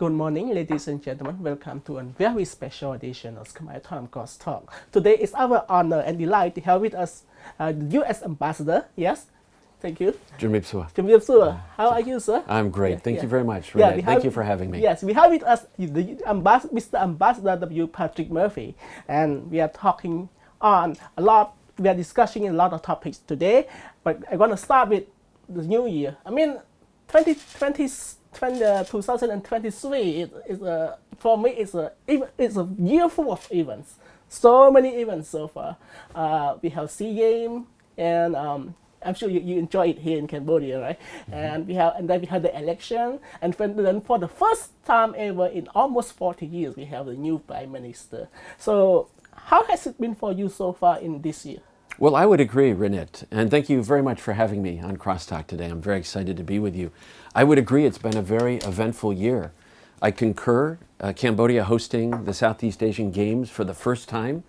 Good morning, ladies and gentlemen. Welcome to a very special edition of Khmer Times Cross Talk. Today is our honor and delight to have with us the U.S. Ambassador. Yes, thank you. How are you, sir? I'm great. Thank you very much, Renee. Thank you for having me. Yes, we have with us Mr. Ambassador W. Patrick Murphy, and we are talking on a lot. We are discussing a lot of topics today, but I'm going to start with the new year. I mean, 2023 for me it's a year full of events. So many events so far. We have SEA Games, and I'm sure you enjoy it here in Cambodia, right? Mm-hmm. And then we have the election, and then for the first time ever in almost 40 years, we have the new Prime Minister. So how has it been for you so far in this year? Well, I would agree, Renette, and thank you very much for having me on Crosstalk today. I'm very excited to be with you. I would agree it's been a very eventful year. I concur. Cambodia hosting the Southeast Asian Games for the first time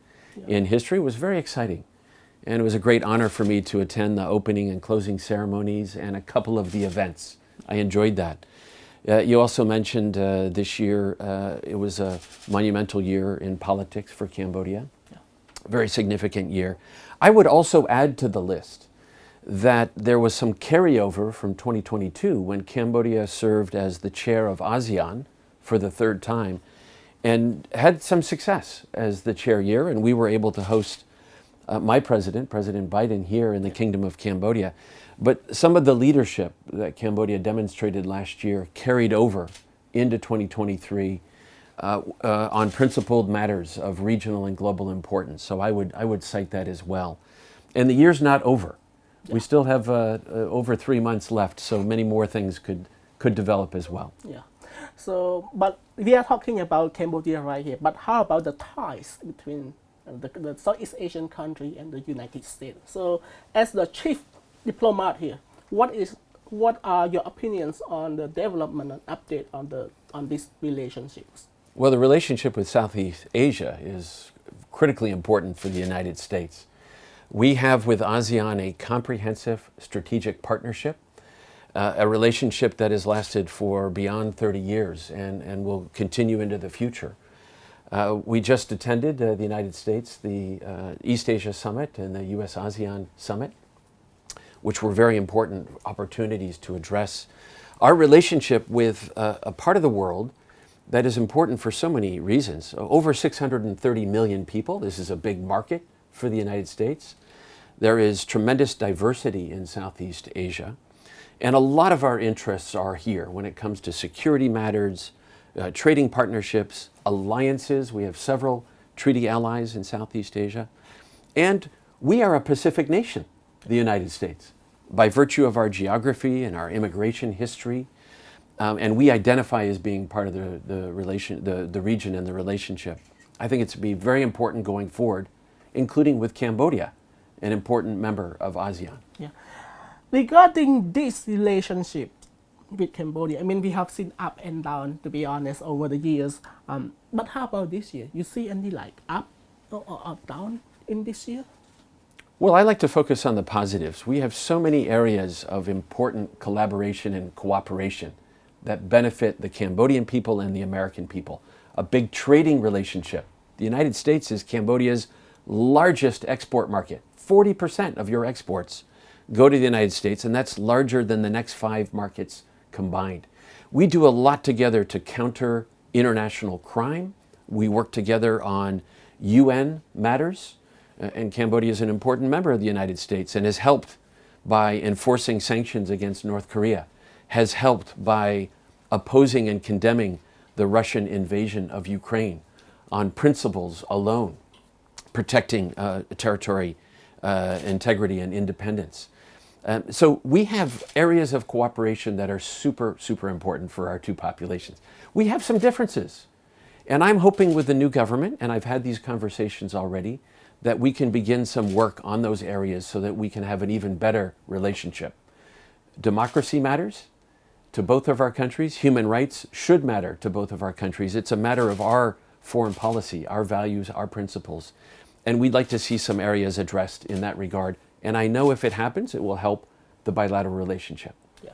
in history was very exciting. And it was a great honor for me to attend the opening and closing ceremonies and a couple of the events. I enjoyed that. You also mentioned this year, it was a monumental year in politics for Cambodia. Very significant year. I would also add to the list that there was some carryover from 2022 when Cambodia served as the chair of ASEAN for the third time and had some success as the chair year, and we were able to host my president, President Biden, here in the Kingdom of Cambodia. But some of the leadership that Cambodia demonstrated last year carried over into 2023 on principled matters of regional and global importance. So I would cite that as well. And the year's not over. We still have over 3 months left, so many more things could develop as well. Yeah. So, but we are talking about Cambodia right here. But how about the ties between the Southeast Asian country and the United States? So, as the chief diplomat here, what are your opinions on the development and update on these relationships? Well, the relationship with Southeast Asia is critically important for the United States. We have with ASEAN a comprehensive strategic partnership, a relationship that has lasted for beyond 30 years and will continue into the future. We just attended the United States, the East Asia Summit and the US-ASEAN Summit, which were very important opportunities to address our relationship with a part of the world that is important for so many reasons. Over 630 million people. This is a big market for the United States. There is tremendous diversity in Southeast Asia. And a lot of our interests are here when it comes to security matters, trading partnerships, alliances. We have several treaty allies in Southeast Asia. And we are a Pacific nation, the United States, by virtue of our geography and our immigration history. And we identify as being part of the region and the relationship. I think it's to be very important going forward, including with Cambodia, an important member of ASEAN. Yeah. Regarding this relationship with Cambodia, I mean, we have seen up and down, to be honest, over the years. But how about this year? You see any up or down in this year? Well, I like to focus on the positives. We have so many areas of important collaboration and cooperation that benefit the Cambodian people and the American people. A big trading relationship. The United States is Cambodia's largest export market. 40% of your exports go to the United States, and that's larger than the next 5 markets combined. We do a lot together to counter international crime. We work together on UN matters, and Cambodia is an important member of the United States and has helped by enforcing sanctions against North Korea, has helped by opposing and condemning the Russian invasion of Ukraine on principles alone, protecting territory integrity and independence. So we have areas of cooperation that are super, super important for our two populations. We have some differences. And I'm hoping with the new government, and I've had these conversations already, that we can begin some work on those areas so that we can have an even better relationship. Democracy matters to both of our countries. Human rights should matter to both of our countries. It's a matter of our foreign policy, our values, our principles. And we'd like to see some areas addressed in that regard. And I know if it happens, it will help the bilateral relationship. Yeah.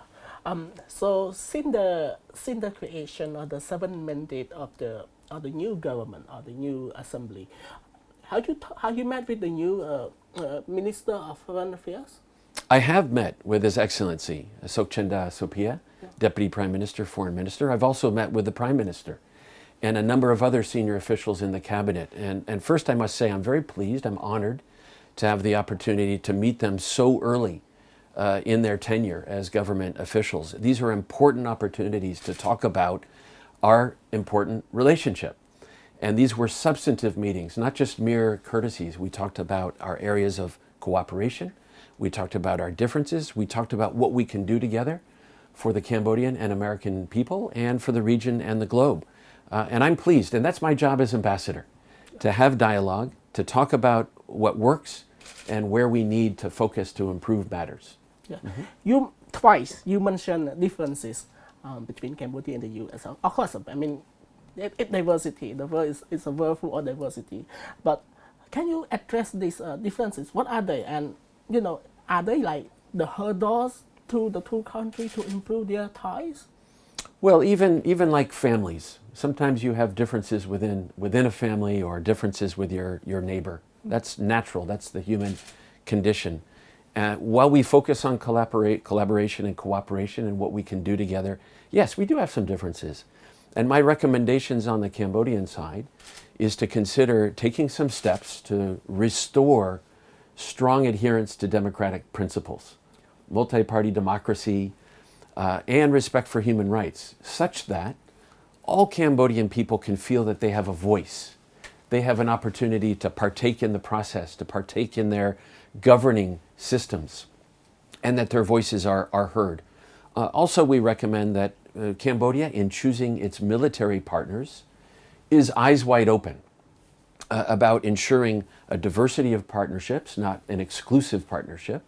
So since the creation of the seventh mandate of the new government or the new assembly, how you met with the new Minister of Foreign Affairs? I have met with His Excellency Sokchenda Sopia, Deputy Prime Minister, Foreign Minister. I've also met with the Prime Minister and a number of other senior officials in the cabinet. And first I must say I'm very pleased, I'm honored to have the opportunity to meet them so early in their tenure as government officials. These are important opportunities to talk about our important relationship. And these were substantive meetings, not just mere courtesies. We talked about our areas of cooperation. We talked about our differences. We talked about what we can do together for the Cambodian and American people and for the region and the globe. And I'm pleased, and that's my job as ambassador, to have dialogue, to talk about what works and where we need to focus to improve matters. Yeah. You twice you mentioned differences between Cambodia and the U.S. Of course, I mean, it's diversity. The world is a world full of diversity. But can you address these differences? What are they? And are they like the hurdles to the two countries to improve their ties? Well, even like families, sometimes you have differences within a family or differences with your neighbor. That's natural. That's the human condition. While we focus on collaboration and cooperation and what we can do together, yes, we do have some differences. And my recommendations on the Cambodian side is to consider taking some steps to restore strong adherence to democratic principles, multi-party democracy, and respect for human rights, such that all Cambodian people can feel that they have a voice. They have an opportunity to partake in the process, to partake in their governing systems, and that their voices are heard. Also, we recommend that Cambodia, in choosing its military partners, is eyes wide open about ensuring a diversity of partnerships, not an exclusive partnership,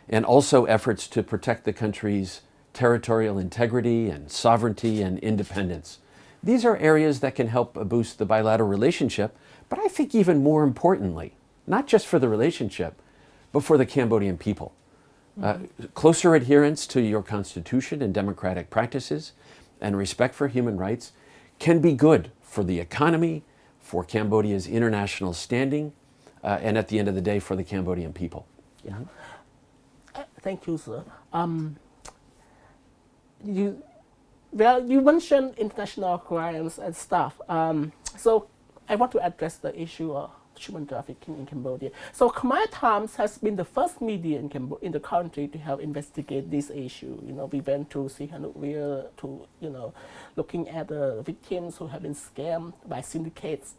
and also efforts to protect the country's territorial integrity and sovereignty and independence. These are areas that can help boost the bilateral relationship, but I think even more importantly, not just for the relationship, but for the Cambodian people. Closer adherence to your constitution and democratic practices and respect for human rights can be good for the economy, for Cambodia's international standing, and at the end of the day, for the Cambodian people. Yeah. Thank you, sir. You mentioned international crimes and stuff. So I want to address the issue of human trafficking in Cambodia. So Khmer Times has been the first media in the country to have investigated this issue. We went to Sihanoukville to, looking at the victims who have been scammed by syndicates,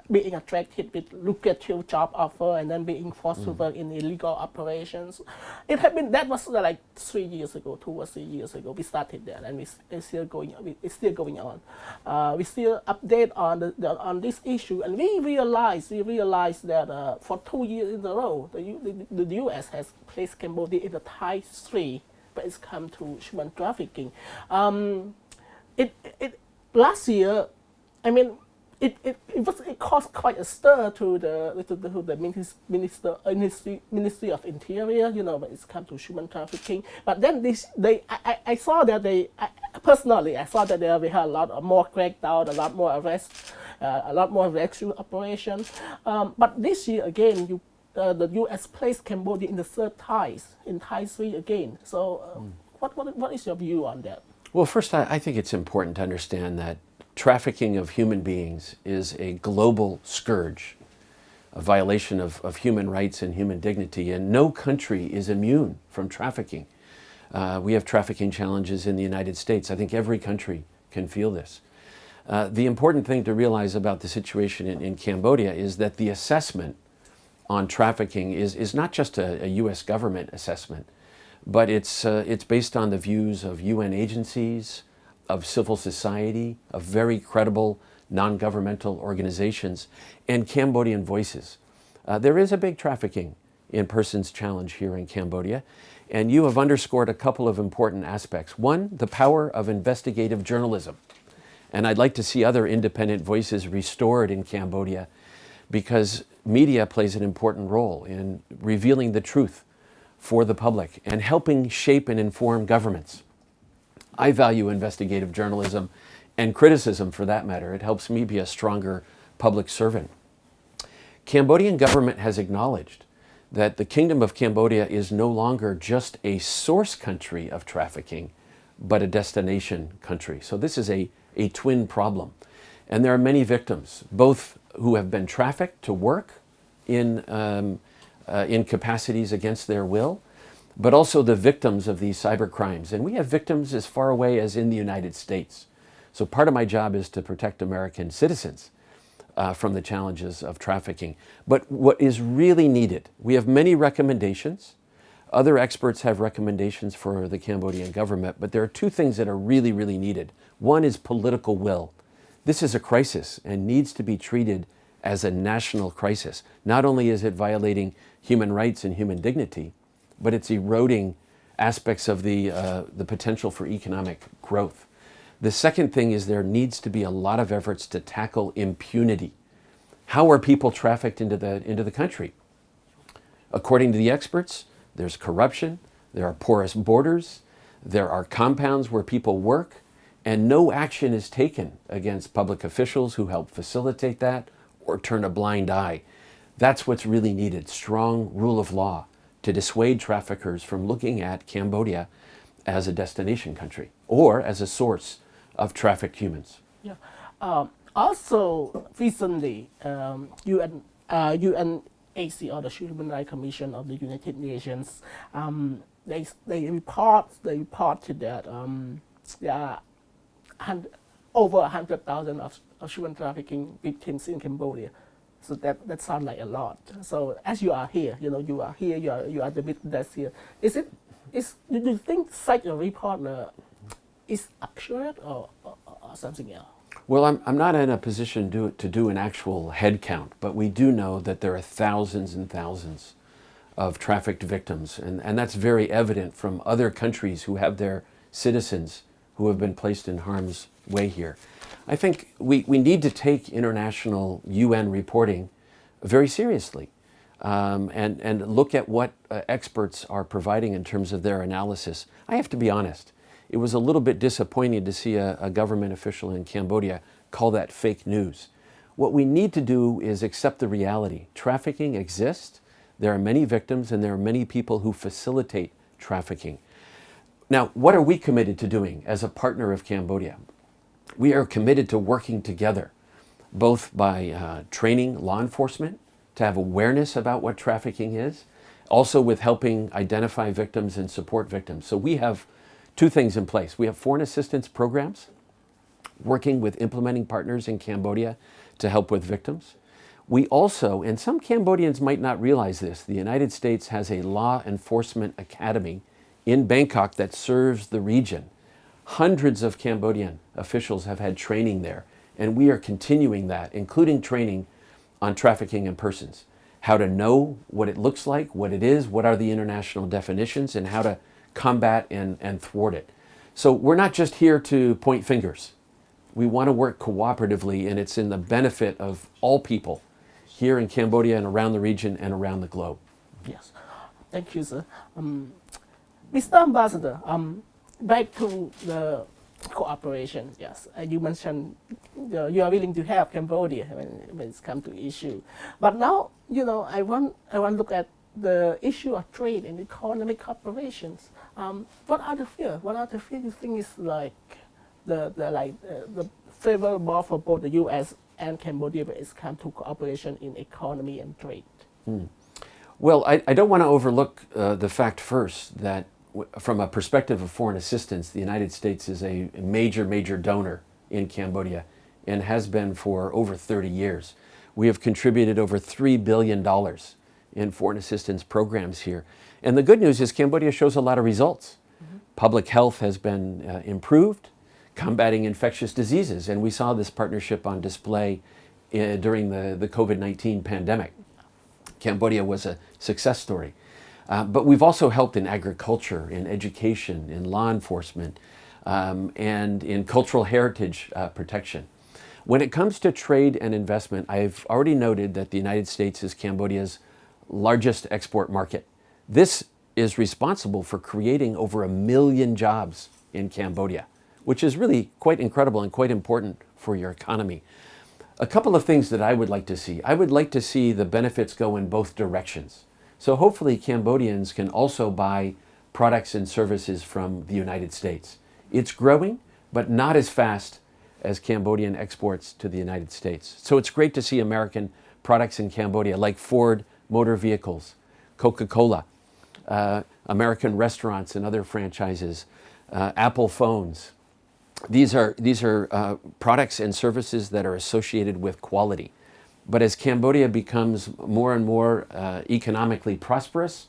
being attracted with lucrative job offer and then being forced to work in illegal operations. That was like 2 or 3 years ago. We started that, and it's still going on. We still update on this issue, and we realized that for 2 years in a row, the U.S. has placed Cambodia in the Thai 3 when it comes to human trafficking. Last year, I mean, it caused quite a stir to the Ministry of Interior, when it comes to human trafficking. But then I saw that they had a lot more crackdown, a lot more arrests, a lot more rescue operations. But this year again, the U.S. placed Cambodia in the third ties, in Thai 3 again. So what is your view on that? Well, first, I think it's important to understand that trafficking of human beings is a global scourge, a violation of human rights and human dignity, and no country is immune from trafficking. We have trafficking challenges in the United States. I think every country can feel this. The important thing to realize about the situation in Cambodia is that the assessment on trafficking is not just a U.S. government assessment, but it's based on the views of UN agencies, of civil society, of very credible non-governmental organizations, and Cambodian voices. There is a big trafficking in persons challenge here in Cambodia, and you have underscored a couple of important aspects. One, the power of investigative journalism. And I'd like to see other independent voices restored in Cambodia, because media plays an important role in revealing the truth for the public and helping shape and inform governments. I value investigative journalism and criticism for that matter. It helps me be a stronger public servant. Cambodian government has acknowledged that the Kingdom of Cambodia is no longer just a source country of trafficking, but a destination country. So this is a twin problem. And there are many victims, both who have been trafficked to work in capacities against their will, but also the victims of these cyber crimes. And we have victims as far away as in the United States. So part of my job is to protect American citizens from the challenges of trafficking. But what is really needed, we have many recommendations. Other experts have recommendations for the Cambodian government, but there are two things that are really, really needed. One is political will. This is a crisis and needs to be treated as a national crisis. Not only is it violating human rights and human dignity, but it's eroding aspects of the potential for economic growth. The second thing is there needs to be a lot of efforts to tackle impunity. How are people trafficked into the country? According to the experts, there's corruption, there are porous borders, there are compounds where people work, and no action is taken against public officials who help facilitate that or turn a blind eye. That's what's really needed, strong rule of law to dissuade traffickers from looking at Cambodia as a destination country or as a source of trafficked humans. Yeah. Also, recently, UNHCR, or the Human Rights Commission of the United Nations, they reported that there are over 100,000 of human trafficking victims in Cambodia. So that sounds like a lot. So as you are here, you are the witness here. Do you think such a report is accurate or something else? Well, I'm not in a position to do an actual head count, but we do know that there are thousands and thousands of trafficked victims, and that's very evident from other countries who have their citizens who have been placed in harm's way here. I think we need to take international UN reporting very seriously and look at what experts are providing in terms of their analysis. I have to be honest, it was a little bit disappointing to see a government official in Cambodia call that fake news. What we need to do is accept the reality. Trafficking exists, there are many victims, and there are many people who facilitate trafficking. Now, what are we committed to doing as a partner of Cambodia? We are committed to working together, both by training law enforcement to have awareness about what trafficking is, also with helping identify victims and support victims. So we have two things in place. We have foreign assistance programs, working with implementing partners in Cambodia to help with victims. We also, and some Cambodians might not realize this, the United States has a law enforcement academy in Bangkok that serves the region. Hundreds of Cambodian officials have had training there, and we are continuing that, including training on trafficking in persons, how to know what it looks like, what it is, what are the international definitions, and how to combat and thwart it. So we're not just here to point fingers. We want to work cooperatively, and it's in the benefit of all people here in Cambodia and around the region and around the globe. Yes, thank you, sir. Mr. Ambassador, back to the cooperation. Yes, you mentioned you are willing to help Cambodia when it comes to issue, but now I want to look at the issue of trade and economic cooperations. What are the fears? What are the fears you think is like the favorable for both the U.S. and Cambodia when it comes to cooperation in economy and trade? Well, I don't want to overlook the fact first that from a perspective of foreign assistance, the United States is a major donor in Cambodia and has been for over 30 years. We have contributed over $3 billion in foreign assistance programs here. And the good news is Cambodia shows a lot of results. Public health has been improved, combating infectious diseases, and we saw this partnership on display during the COVID-19 pandemic. Cambodia was a success story. But we've also helped in agriculture, in education, in law enforcement, and in cultural heritage protection. When it comes to trade and investment, I've already noted that the United States is Cambodia's largest export market. This is responsible for creating over 1 million jobs in Cambodia, which is really quite incredible and quite important for your economy. A couple of things that I would like to see. I would like to see the benefits go in both directions. So hopefully Cambodians can also buy products and services from the United States. It's growing, but not as fast as Cambodian exports to the United States. So it's great to see American products in Cambodia, like Ford Motor Vehicles, Coca-Cola, American restaurants and other franchises, Apple phones. These are products and services that are associated with quality. But as Cambodia becomes more and more economically prosperous,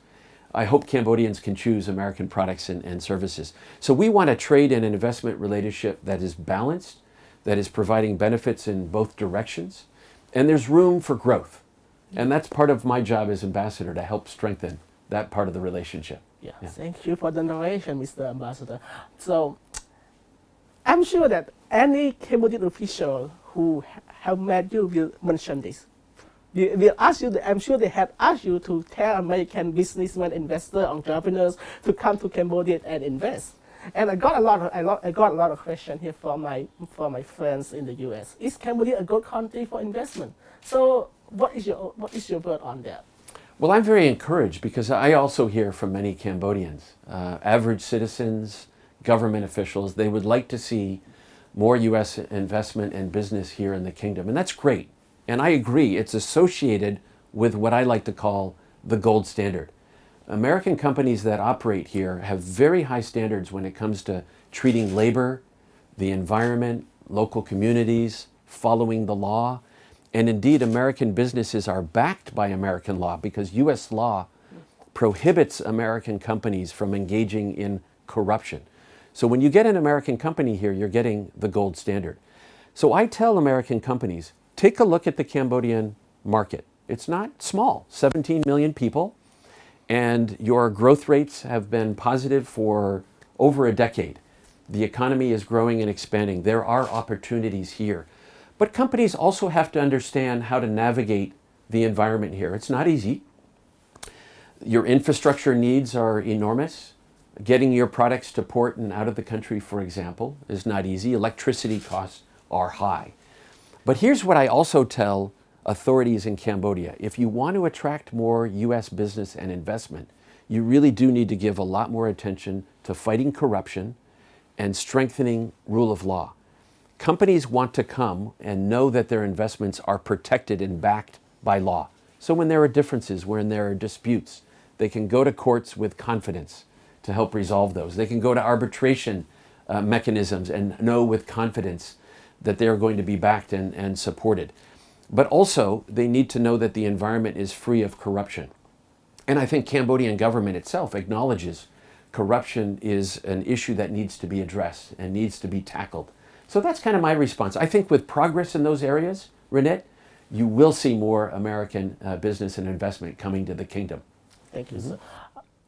I hope Cambodians can choose American products and services. So we want a trade and investment relationship that is balanced, that is providing benefits in both directions, and there's room for growth. And that's part of my job as ambassador, to help strengthen that part of the relationship. Yeah. Thank you for the narration, Mr. Ambassador. So I'm sure that any Cambodian official who have met you will mention this. Will ask you. I'm sure they have asked you to tell American businessmen, investors, entrepreneurs to come to Cambodia and invest. And I got a lot of questions here from my friends in the U.S. Is Cambodia a good country for investment? So what is your word on that? Well, I'm very encouraged because I also hear from many Cambodians, average citizens, government officials. They would like to see more U.S. investment and business here in the kingdom, and that's great. And I agree, it's associated with what I like to call the gold standard. American companies that operate here have very high standards when it comes to treating labor, the environment, local communities, following the law. And indeed, American businesses are backed by American law because U.S. law prohibits American companies from engaging in corruption. So when you get an American company here, you're getting the gold standard. So I tell American companies, take a look at the Cambodian market. It's not small, 17 million people, and your growth rates have been positive for over a decade. The economy is growing and expanding. There are opportunities here. But companies also have to understand how to navigate the environment here. It's not easy. Your infrastructure needs are enormous. Getting your products to port and out of the country, for example, is not easy. Electricity costs are high. But here's what I also tell authorities in Cambodia. If you want to attract more U.S. business and investment, you really do need to give a lot more attention to fighting corruption and strengthening rule of law. Companies want to come and know that their investments are protected and backed by law. So when there are differences, when there are disputes, they can go to courts with confidence to help resolve those. They can go to arbitration mechanisms and know with confidence that they are going to be backed and supported. But also, they need to know that the environment is free of corruption. And I think Cambodian government itself acknowledges corruption is an issue that needs to be addressed and needs to be tackled. So that's kind of my response. I think with progress in those areas, Renette, you will see more American business and investment coming to the kingdom. Thank you, sir.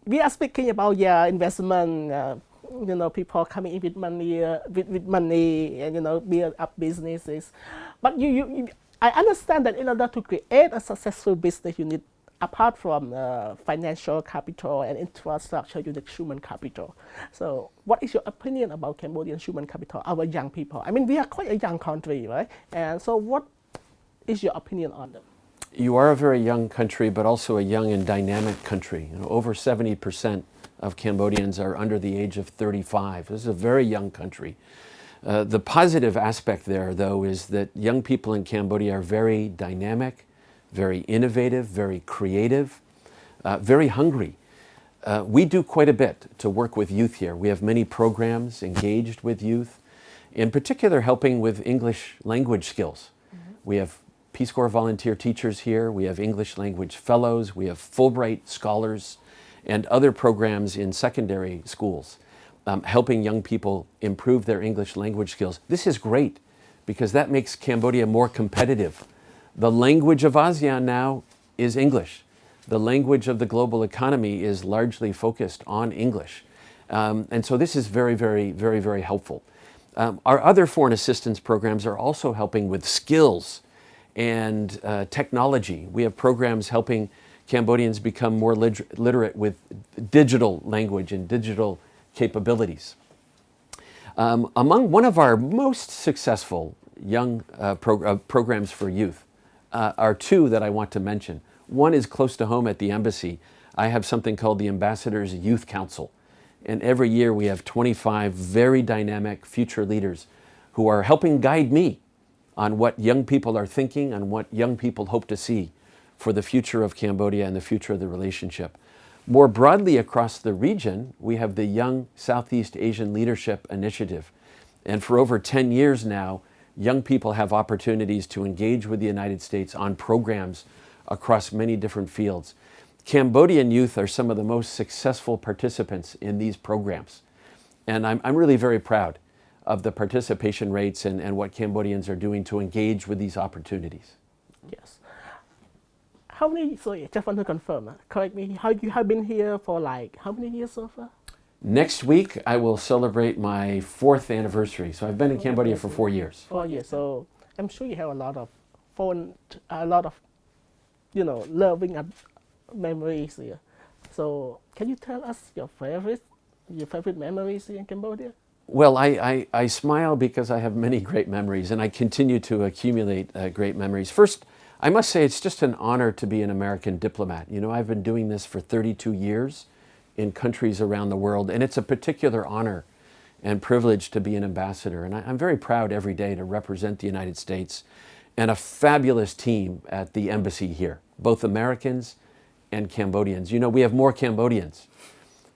We are speaking about investment. People coming in with money, and build up businesses. But I understand that in order to create a successful business, you need, apart from financial capital and infrastructure, you need human capital. So what is your opinion about Cambodian human capital, our young people? I mean, we are quite a young country, right? And so what is your opinion on them? You are a very young country, but also a young and dynamic country. Over 70% of Cambodians are under the age of 35. This is a very young country. The positive aspect there, though, is that young people in Cambodia are very dynamic, very innovative, very creative, very hungry. We do quite a bit to work with youth here. We have many programs engaged with youth, in particular helping with English language skills. We have Peace Corps volunteer teachers here. We have English language fellows. We have Fulbright scholars and other programs in secondary schools, helping young people improve their English language skills. This is great because that makes Cambodia more competitive. The language of ASEAN now is English. The language of the global economy is largely focused on English. And so this is very, very, very, very helpful. Our other foreign assistance programs are also helping with skills and technology. We have programs helping Cambodians become more literate with digital language and digital capabilities. Among one of our most successful young programs for youth are two that I want to mention. One is close to home at the embassy. I have something called the Ambassadors Youth Council. And every year we have 25 very dynamic future leaders who are helping guide me on what young people are thinking and what young people hope to see for the future of Cambodia and the future of the relationship. More broadly across the region, we have the Young Southeast Asian Leadership Initiative. And for over 10 years now, young people have opportunities to engage with the United States on programs across many different fields. Cambodian youth are some of the most successful participants in these programs. And I'm really very proud of the participation rates and what Cambodians are doing to engage with these opportunities. Yes. How many, sorry, just want to confirm, correct me, how you have been here for like, how many years so far? Next week, I will celebrate my 4th anniversary. So I've been in Cambodia for 4 years. 4 years, so I'm sure you have a lot of fun, a lot of, you know, loving memories here. So can you tell us your favorite memories here in Cambodia? Well, I smile because I have many great memories, and I continue to accumulate great memories. First, I must say it's just an honor to be an American diplomat. You know, I've been doing this for 32 years in countries around the world, and it's a particular honor and privilege to be an ambassador. And I'm very proud every day to represent the United States and a fabulous team at the embassy here, both Americans and Cambodians. You know, we have more Cambodians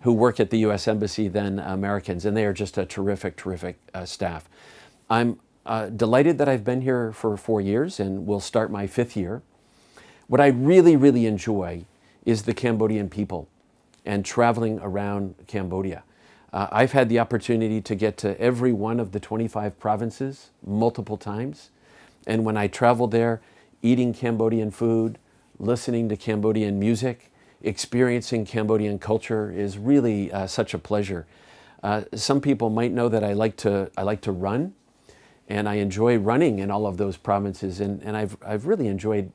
who work at the U.S. Embassy than Americans, and they are just a terrific, terrific staff. I'm delighted that I've been here for 4 years and will start my 5th year. What I really, really enjoy is the Cambodian people and traveling around Cambodia. I've had the opportunity to get to every one of the 25 provinces multiple times. And when I travel there, eating Cambodian food, listening to Cambodian music, experiencing Cambodian culture is really such a pleasure. Some people might know that I like to run, and I enjoy running in all of those provinces. And I've really enjoyed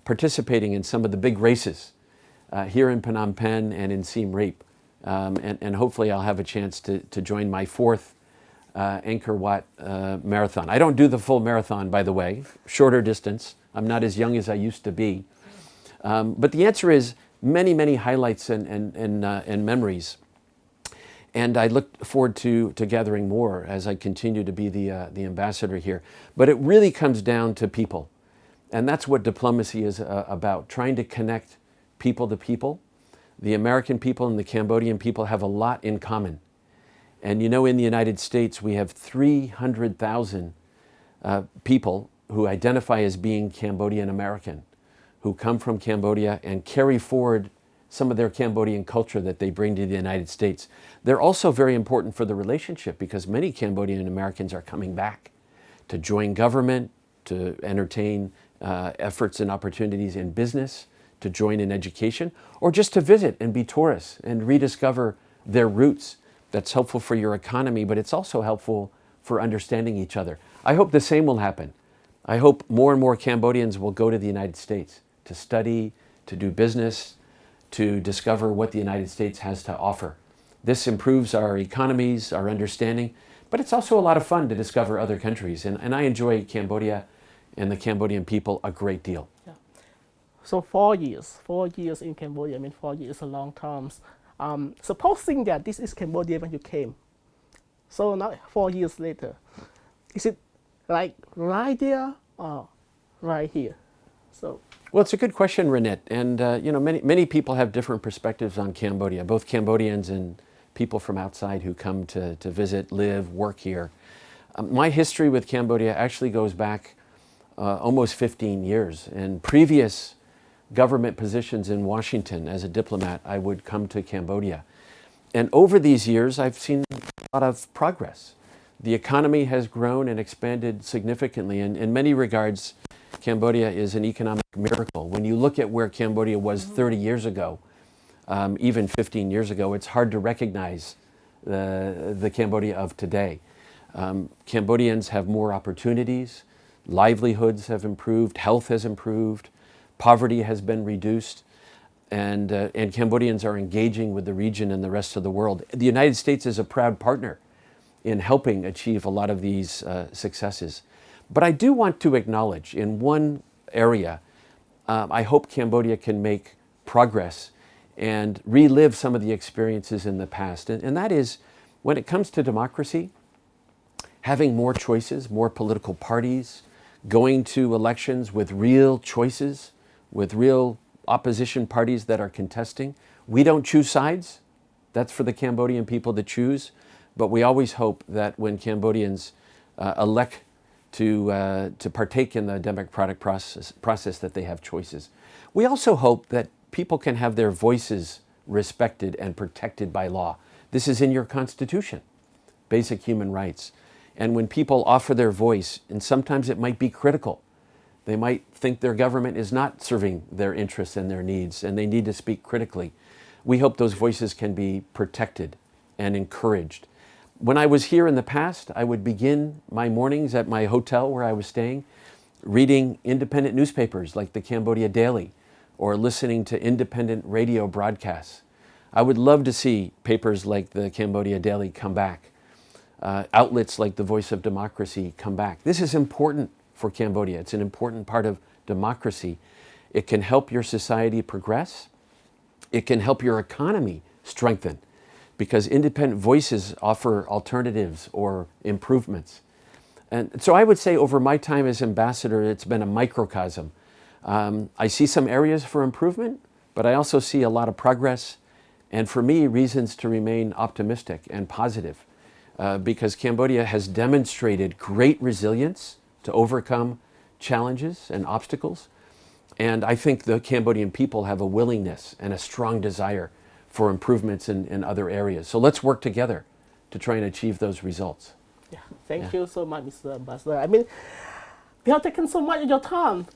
participating in some of the big races here in Phnom Penh and in Siem Reap. And hopefully I'll have a chance to join my 4th Angkor Wat marathon. I don't do the full marathon, by the way, shorter distance. I'm not as young as I used to be. But the answer is many, many highlights and memories. And I look forward to gathering more as I continue to be the ambassador here. But it really comes down to people. And that's what diplomacy is about, trying to connect people to people. The American people and the Cambodian people have a lot in common. And you know, in the United States, we have 300,000 people who identify as being Cambodian American, who come from Cambodia and carry forward some of their Cambodian culture that they bring to the United States. They're also very important for the relationship because many Cambodian Americans are coming back to join government, to entertain efforts and opportunities in business, to join in education, or just to visit and be tourists and rediscover their roots. That's helpful for your economy, but it's also helpful for understanding each other. I hope the same will happen. I hope more and more Cambodians will go to the United States to study, to do business, to discover what the United States has to offer. This improves our economies, our understanding, but it's also a lot of fun to discover other countries. And I enjoy Cambodia and the Cambodian people a great deal. Yeah. So 4 years in Cambodia, I mean 4 years is a long time. Supposing that this is Cambodia when you came, so now 4 years later, is it like right there or right here? So. Well, it's a good question, Renette. And you know, many people have different perspectives on Cambodia, both Cambodians and people from outside who come to visit, live, work here. My history with Cambodia actually goes back almost 15 years. In previous government positions in Washington as a diplomat, I would come to Cambodia. And over these years, I've seen a lot of progress. The economy has grown and expanded significantly. And in many regards, Cambodia is an economic miracle. When you look at where Cambodia was 30 years ago, even 15 years ago, it's hard to recognize the Cambodia of today. Cambodians have more opportunities, livelihoods have improved, health has improved, poverty has been reduced. and Cambodians are engaging with the region and the rest of the world. The United States is a proud partner in helping achieve a lot of these successes. But I do want to acknowledge in one area, I hope Cambodia can make progress and relive some of the experiences in the past. And that is, when it comes to democracy, having more choices, more political parties, going to elections with real choices, with real opposition parties that are contesting. We don't choose sides. That's for the Cambodian people to choose. But we always hope that when Cambodians elect to partake in the democratic process that they have choices. We also hope that people can have their voices respected and protected by law. This is in your Constitution, basic human rights. And when people offer their voice, and sometimes it might be critical, they might think their government is not serving their interests and their needs, and they need to speak critically. We hope those voices can be protected and encouraged. When I was here in the past, I would begin my mornings at my hotel where I was staying, reading independent newspapers like the Cambodia Daily, or listening to independent radio broadcasts. I would love to see papers like the Cambodia Daily come back, outlets like the Voice of Democracy come back. This is important for Cambodia. It's an important part of democracy. It can help your society progress. It can help your economy strengthen, because independent voices offer alternatives or improvements. And so I would say over my time as ambassador, it's been a microcosm. I see some areas for improvement, but I also see a lot of progress, and for me, reasons to remain optimistic and positive, because Cambodia has demonstrated great resilience to overcome challenges and obstacles. And I think the Cambodian people have a willingness and a strong desire for improvements in other areas. So let's work together to try and achieve those results. Yeah, thank you so much, Mr. Ambassador. I mean, we have taken so much of your time.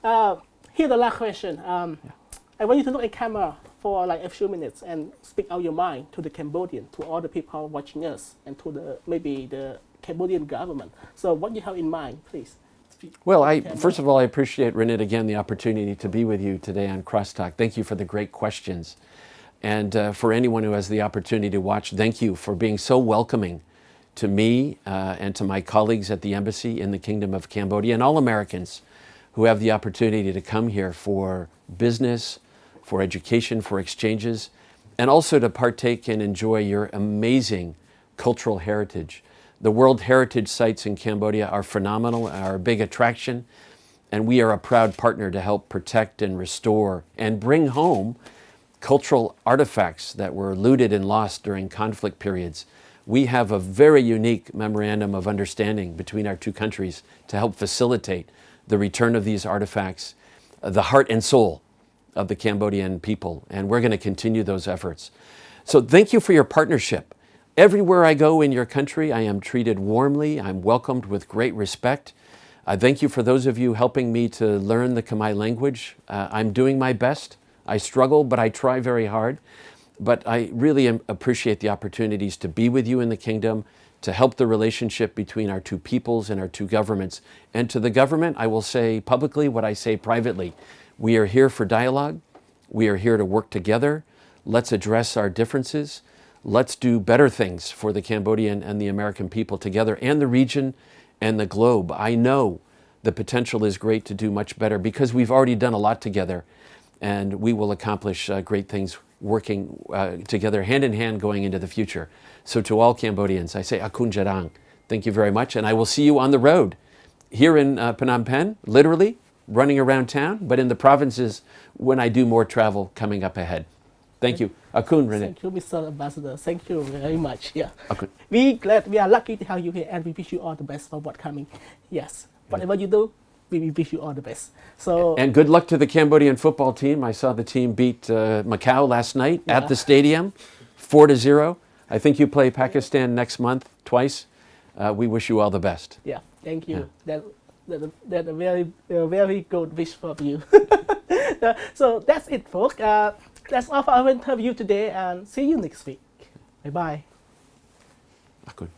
Here's the last question. I want you to look at camera for like a few minutes and speak out your mind to the Cambodian, to all the people watching us, and to maybe the Cambodian government. So what you have in mind, please. Well, first of all, I appreciate, Renit, again, the opportunity to be with you today on Crosstalk. Thank you for the great questions. And for anyone who has the opportunity to watch, thank you for being so welcoming to me and to my colleagues at the embassy in the Kingdom of Cambodia, and all Americans who have the opportunity to come here for business, for education, for exchanges, and also to partake and enjoy your amazing cultural heritage. The World Heritage Sites in Cambodia are phenomenal, are a big attraction, and we are a proud partner to help protect and restore and bring home cultural artifacts that were looted and lost during conflict periods. We have a very unique memorandum of understanding between our two countries to help facilitate the return of these artifacts, the heart and soul of the Cambodian people, and we're going to continue those efforts. So thank you for your partnership. Everywhere I go in your country, I am treated warmly. I'm welcomed with great respect. Thank you for those of you helping me to learn the Khmer language. I'm doing my best. I struggle, but I try very hard. But I really appreciate the opportunities to be with you in the kingdom, to help the relationship between our two peoples and our two governments. And to the government, I will say publicly what I say privately. We are here for dialogue. We are here to work together. Let's address our differences. Let's do better things for the Cambodian and the American people together, and the region and the globe. I know the potential is great to do much better because we've already done a lot together, and we will accomplish great things working together hand in hand going into the future. So to all Cambodians, I say Akun Jarang. Thank you very much, and I will see you on the road here in Phnom Penh, literally running around town, but in the provinces when I do more travel coming up ahead. Thank you. Akun, Renit. Thank you, Mr. Ambassador. Thank you very much. Yeah. Akun. We are lucky to have you here, and we wish you all the best for what's coming. Yes. Whatever you do, we wish you all the best. So. And good luck to the Cambodian football team. I saw the team beat Macau last night at the stadium, 4-0. I think you play Pakistan next month twice. We wish you all the best. Yeah. Thank you. Yeah. That's a very good wish for you. So that's it, folks. That's all for our interview today, and see you next week. Bye-bye. Akun.